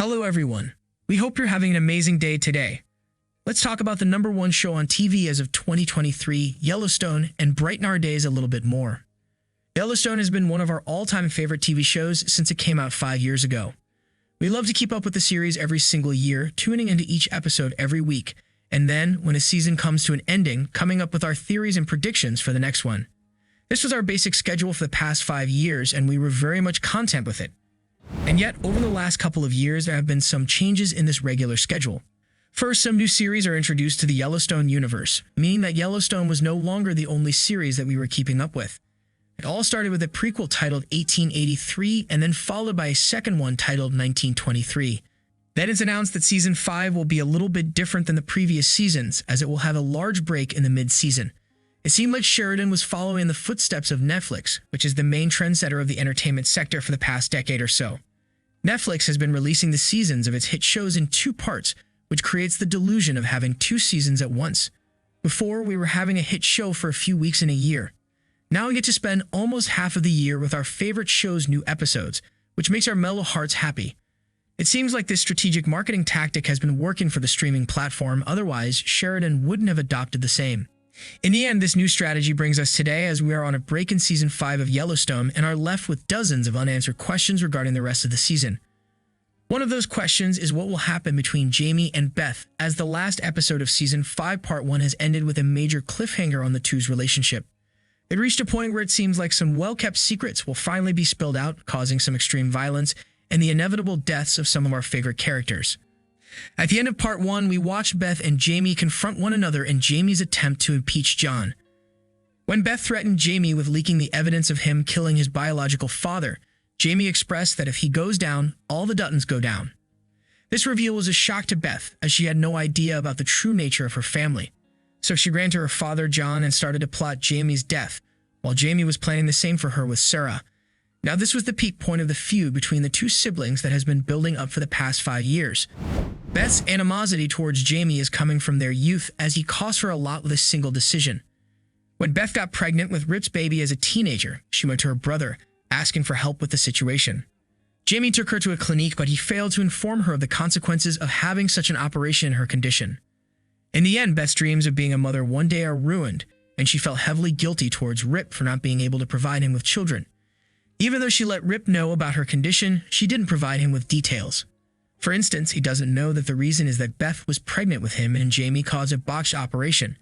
Hello everyone. We hope you're having an amazing day today. Let's talk about the #1 show on TV as of 2023, Yellowstone, and brighten our days a little bit more. Yellowstone has been one of our all-time favorite TV shows since it came out 5 years ago. We love to keep up with the series every single year, tuning into each episode every week, and then, when a season comes to an ending, coming up with our theories and predictions for the next one. This was our basic schedule for the past 5 years, and we were very much content with it. And yet, over the last couple of years, there have been some changes in this regular schedule. First, some new series are introduced to the Yellowstone universe, meaning that Yellowstone was no longer the only series that we were keeping up with. It all started with a prequel titled 1883 and then followed by a second one titled 1923. Then it's announced that Season 5 will be a little bit different than the previous seasons, as it will have a large break in the mid-season. It seemed like Sheridan was following in the footsteps of Netflix, which is the main trendsetter of the entertainment sector for the past decade or so. Netflix has been releasing the seasons of its hit shows in 2 parts, which creates the delusion of having 2 seasons at once. Before, we were having a hit show for a few weeks in a year. Now we get to spend almost half of the year with our favorite show's new episodes, which makes our mellow hearts happy. It seems like this strategic marketing tactic has been working for the streaming platform, otherwise Sheridan wouldn't have adopted the same. In the end, this new strategy brings us today as we are on a break in Season 5 of Yellowstone and are left with dozens of unanswered questions regarding the rest of the season. One of those questions is what will happen between Jamie and Beth, as the last episode of Season 5 Part 1 has ended with a major cliffhanger on the two's relationship. It reached a point where it seems like some well-kept secrets will finally be spilled out, causing some extreme violence and the inevitable deaths of some of our favorite characters. At the end of Part 1, we watched Beth and Jamie confront one another in Jamie's attempt to impeach John. When Beth threatened Jamie with leaking the evidence of him killing his biological father, Jamie expressed that if he goes down, all the Duttons go down. This reveal was a shock to Beth, as she had no idea about the true nature of her family. So she ran to her father, John, and started to plot Jamie's death, while Jamie was planning the same for her with Sarah. Now, this was the peak point of the feud between the 2 siblings that has been building up for the past 5 years. Beth's animosity towards Jamie is coming from their youth, as he cost her a lot with a single decision. When Beth got pregnant with Rip's baby as a teenager, she went to her brother, asking for help with the situation. Jamie took her to a clinic, but he failed to inform her of the consequences of having such an operation in her condition. In the end, Beth's dreams of being a mother one day are ruined, and she felt heavily guilty towards Rip for not being able to provide him with children. Even though she let Rip know about her condition, she didn't provide him with details. For instance, he doesn't know that the reason is that Beth was pregnant with him and Jamie caused a botched operation.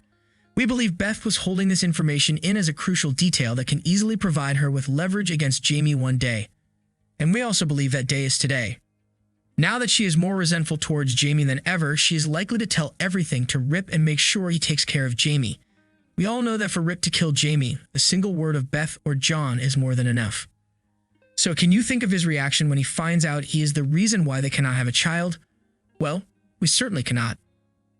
We believe Beth was holding this information in as a crucial detail that can easily provide her with leverage against Jamie one day. And we also believe that day is today. Now that she is more resentful towards Jamie than ever, she is likely to tell everything to Rip and make sure he takes care of Jamie. We all know that for Rip to kill Jamie, a single word of Beth or John is more than enough. So can you think of his reaction when he finds out he is the reason why they cannot have a child? Well, we certainly cannot.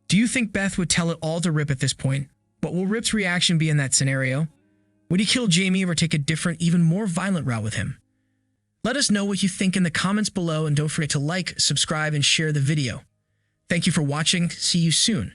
Do you think Beth would tell it all to Rip at this point? What will Rip's reaction be in that scenario? Would he kill Jamie or take a different, even more violent route with him? Let us know what you think in the comments below, and don't forget to like, subscribe, and share the video. Thank you for watching. See you soon.